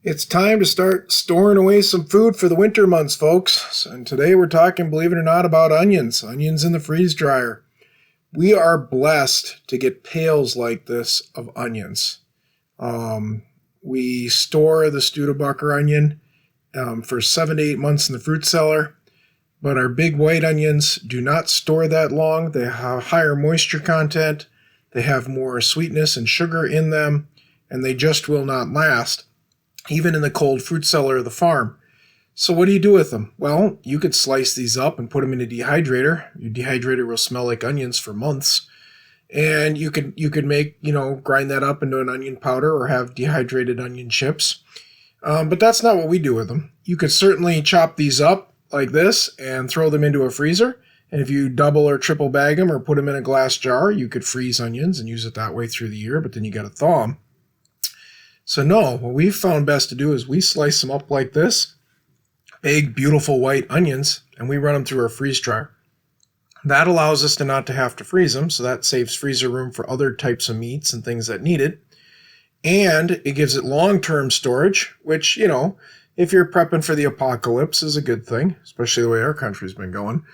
It's time to start storing away some food for the winter months, folks. And today we're talking, believe it or not, about onions. Onions in the freeze dryer. We are blessed to get pails like this of onions. We store the Studebaker onion for 7 to 8 months in the fruit cellar. But our big white onions do not store that long. They have higher moisture content. They have more sweetness and sugar in them. And they just will not last, even in the cold fruit cellar of the farm. So what do you do with them? Well, you could slice these up and put them in a dehydrator. Your dehydrator will smell like onions for months. And you could make, grind that up into an onion powder or have dehydrated onion chips. But that's not what we do with them. You could certainly chop these up like this and throw them into a freezer. And if you double or triple bag them or put them in a glass jar, you could freeze onions and use it that way through the year, but then you got to thaw them. So no, what we've found best to do is we slice them up like this, big, beautiful white onions, and we run them through our freeze dryer. That allows us to not to have to freeze them, so that saves freezer room for other types of meats and things that need it. And it gives it long-term storage, which, if you're prepping for the apocalypse is a good thing, especially the way our country's been going.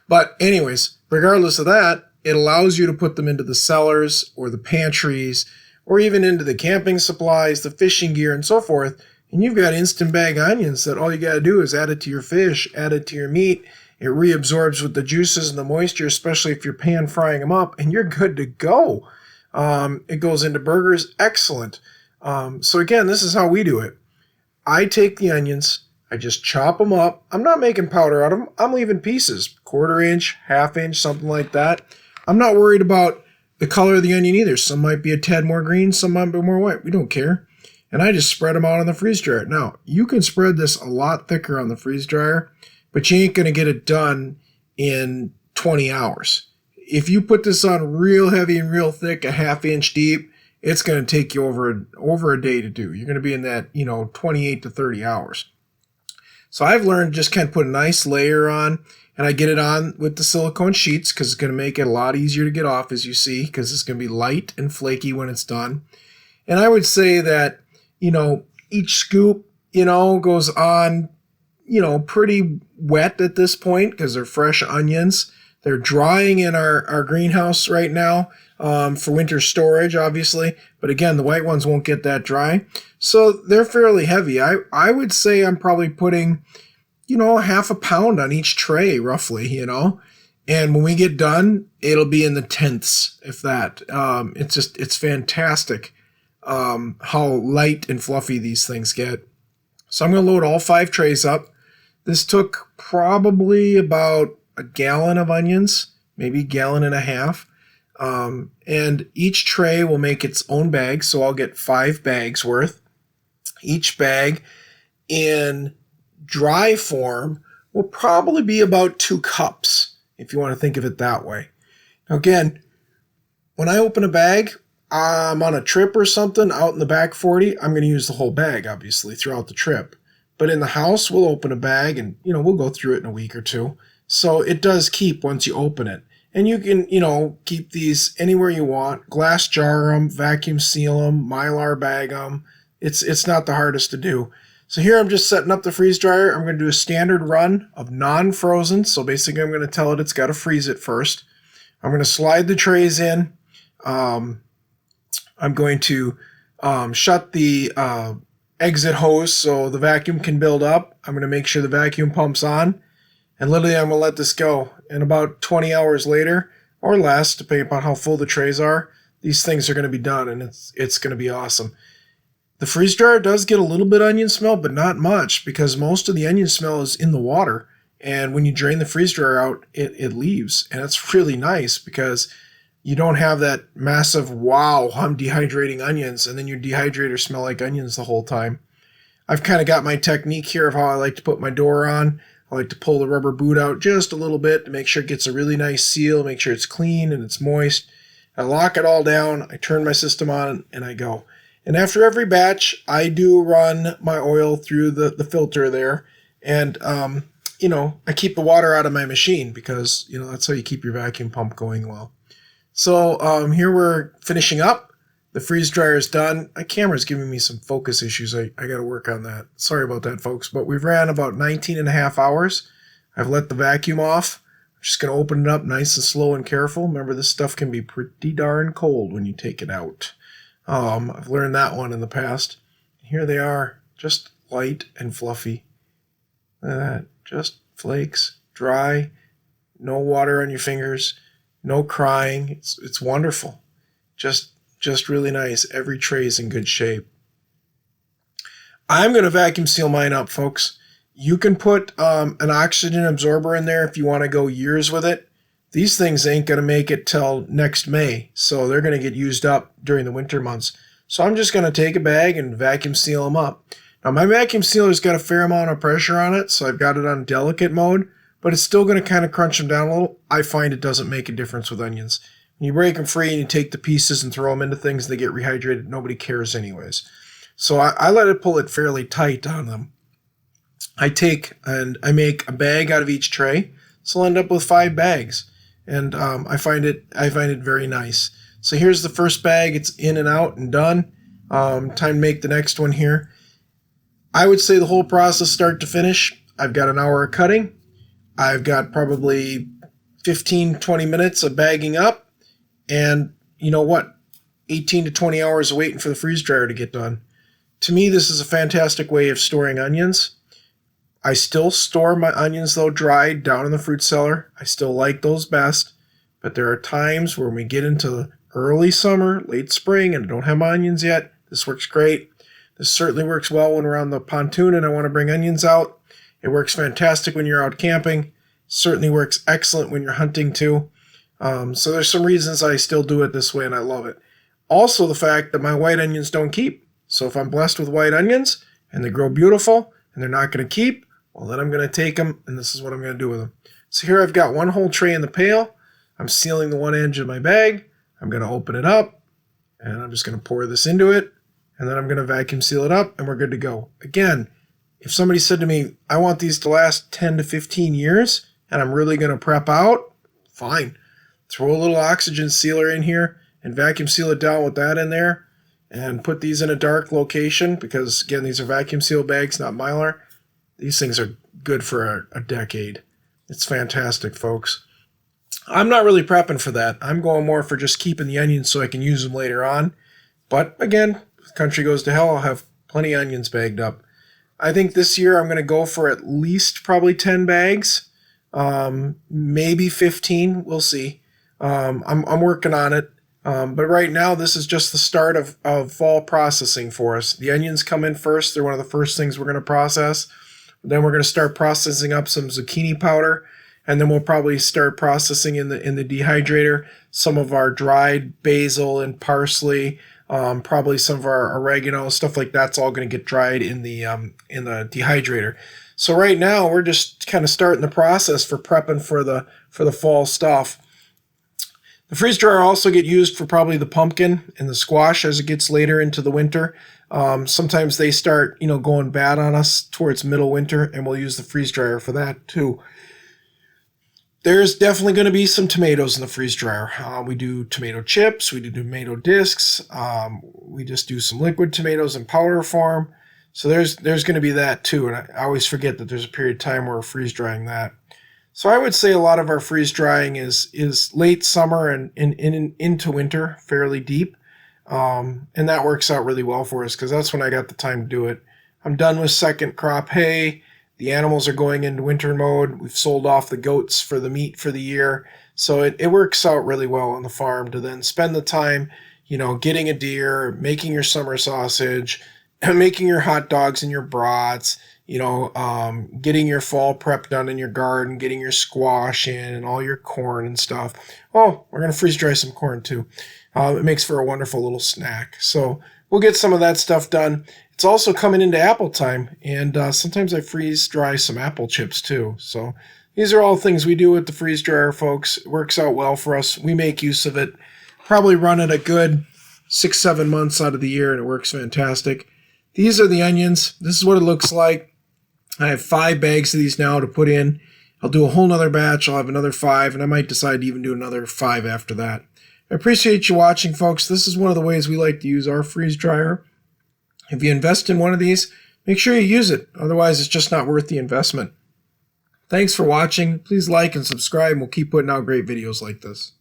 But anyways, regardless of that, it allows you to put them into the cellars or the pantries or even into the camping supplies, the fishing gear, and so forth. And you've got instant bag onions that all you got to do is add it to your fish, add it to your meat. It reabsorbs with the juices and the moisture, especially if you're pan frying them up, and you're good to go. It goes into burgers. Excellent. So again, this is how we do it. I take the onions, I just chop them up. I'm not making powder out of them. I'm leaving pieces, 1/4 inch, 1/2 inch, something like that. I'm not worried about the color of the onion either. Some might be a tad more green, some might be more white. We don't care. And I just spread them out on the freeze dryer. Now, you can spread this a lot thicker on the freeze dryer, but you ain't going to get it done in 20 hours. If you put this on real heavy and real thick, 1/2 inch deep, it's going to take you over a day to do. You're going to be in that, 28 to 30 hours. So I've learned just kind of put a nice layer on, and I get it on with the silicone sheets because it's going to make it a lot easier to get off, as you see, because it's going to be light and flaky when it's done. And I would say that, each scoop, goes on, pretty wet at this point because they're fresh onions. They're drying in our greenhouse right now for winter storage, obviously. But again, the white ones won't get that dry. So they're fairly heavy. I would say I'm probably putting, 1/2 pound on each tray, roughly, And when we get done, it'll be in the tenths, if that. It's fantastic how light and fluffy these things get. So I'm going to load all 5 trays up. This took probably about a gallon of onions, maybe 1.5 gallons. And each tray will make its own bag, so I'll get 5 bags worth. Each bag in dry form will probably be about 2 cups, if you want to think of it that way. Now again, when I open a bag, I'm on a trip or something out in the back 40, I'm going to use the whole bag, obviously, throughout the trip. But in the house, we'll open a bag and, we'll go through it in a week or two. So it does keep once you open it. And you can, keep these anywhere you want. Glass jar them, vacuum seal them, Mylar bag them. It's not the hardest to do. So here I'm just setting up the freeze dryer. I'm going to do a standard run of non-frozen. So basically I'm going to tell it it's got to freeze it first. I'm going to slide the trays in. I'm going to shut the exit hose so the vacuum can build up. I'm going to make sure the vacuum pump's on. And literally I'm going to let this go. And about 20 hours later, or less, depending upon how full the trays are, these things are going to be done, and it's going to be awesome. The freeze dryer does get a little bit of onion smell, but not much, because most of the onion smell is in the water. And when you drain the freeze dryer out, it leaves. And it's really nice because you don't have that massive, wow, I'm dehydrating onions, and then your dehydrator smell like onions the whole time. I've kind of got my technique here of how I like to put my door on. I like to pull the rubber boot out just a little bit to make sure it gets a really nice seal, make sure it's clean and it's moist. I lock it all down, I turn my system on, and I go. And after every batch, I do run my oil through the filter there. And, I keep the water out of my machine because, that's how you keep your vacuum pump going well. So here we're finishing up. The freeze dryer is done. My camera's giving me some focus issues. I got to work on that. Sorry about that, folks. But we've ran about 19 and a half hours. I've let the vacuum off. I'm just going to open it up nice and slow and careful. Remember, this stuff can be pretty darn cold when you take it out. I've learned that one in the past. Here they are, just light and fluffy. Look at that. Just flakes, dry, no water on your fingers, no crying. It's wonderful. Just really nice. Every tray is in good shape. I'm going to vacuum seal mine up, folks. You can put an oxygen absorber in there if you want to go years with it. These things ain't going to make it till next May, so they're going to get used up during the winter months. So I'm just going to take a bag and vacuum seal them up. Now, my vacuum sealer's got a fair amount of pressure on it, so I've got it on delicate mode, but it's still going to kind of crunch them down a little. I find it doesn't make a difference with onions. When you break them free and you take the pieces and throw them into things, they get rehydrated. Nobody cares anyways. So I let it pull it fairly tight on them. I take and I make a bag out of each tray, so I'll end up with 5 bags. And I find it very nice. So here's the first bag. It's in and out and done. Time to make the next one here. I would say the whole process start to finish, I've got an hour of cutting. I've got probably 15-20 minutes of bagging up. And you know what? 18 to 20 hours of waiting for the freeze dryer to get done. To me, this is a fantastic way of storing onions. I still store my onions, though, dried down in the fruit cellar. I still like those best. But there are times where we get into early summer, late spring, and I don't have my onions yet. This works great. This certainly works well when we're on the pontoon and I want to bring onions out. It works fantastic when you're out camping. Certainly works excellent when you're hunting, too. So there's some reasons I still do it this way, and I love it. Also, the fact that my white onions don't keep. So if I'm blessed with white onions and they grow beautiful and they're not going to keep, well, then I'm going to take them, and this is what I'm going to do with them. So here I've got one whole tray in the pail. I'm sealing the one edge of my bag. I'm going to open it up, and I'm just going to pour this into it, and then I'm going to vacuum seal it up, and we're good to go. Again, if somebody said to me, I want these to last 10 to 15 years, and I'm really going to prep out, fine. Throw a little oxygen sealer in here and vacuum seal it down with that in there and put these in a dark location because, again, these are vacuum seal bags, not Mylar. These things are good for a decade. It's fantastic, folks. I'm not really prepping for that. I'm going more for just keeping the onions so I can use them later on. But, again, if the country goes to hell, I'll have plenty of onions bagged up. I think this year I'm going to go for at least probably 10 bags, maybe 15. We'll see. I'm working on it, but right now this is just the start of fall processing for us. The onions come in first. They're one of the first things we're going to process. Then we're going to start processing up some zucchini powder, and then we'll probably start processing in the dehydrator some of our dried basil and parsley, probably some of our oregano, stuff like that's all going to get dried in the dehydrator. So right now we're just kind of starting the process for prepping for the fall stuff. The freeze dryer also get used for probably the pumpkin and the squash as it gets later into the winter. Sometimes they start, going bad on us towards middle winter, and we'll use the freeze dryer for that too. There's definitely going to be some tomatoes in the freeze dryer. We do tomato chips, we do tomato discs, we just do some liquid tomatoes in powder form. So there's going to be that too, and I always forget that there's a period of time where we're freeze drying that. So I would say a lot of our freeze drying is late summer and into winter, fairly deep. And that works out really well for us because that's when I got the time to do it. I'm done with second crop hay. The animals are going into winter mode. We've sold off the goats for the meat for the year. So it works out really well on the farm to then spend the time, getting a deer, making your summer sausage, making your hot dogs and your brats, getting your fall prep done in your garden, getting your squash in and all your corn and stuff. Oh, we're going to freeze dry some corn too. It makes for a wonderful little snack. So we'll get some of that stuff done. It's also coming into apple time, and sometimes I freeze dry some apple chips too. So these are all things we do with the freeze dryer, folks. It works out well for us. We make use of it. Probably run it a good 6-7 months out of the year, and it works fantastic. These are the onions. This is what it looks like. I have 5 bags of these now to put in. I'll do a whole nother batch. I'll have another 5, and I might decide to even do another 5 after that. I appreciate you watching, folks. This is one of the ways we like to use our freeze dryer. If you invest in one of these, make sure you use it. Otherwise, it's just not worth the investment. Thanks for watching. Please like and subscribe, and we'll keep putting out great videos like this.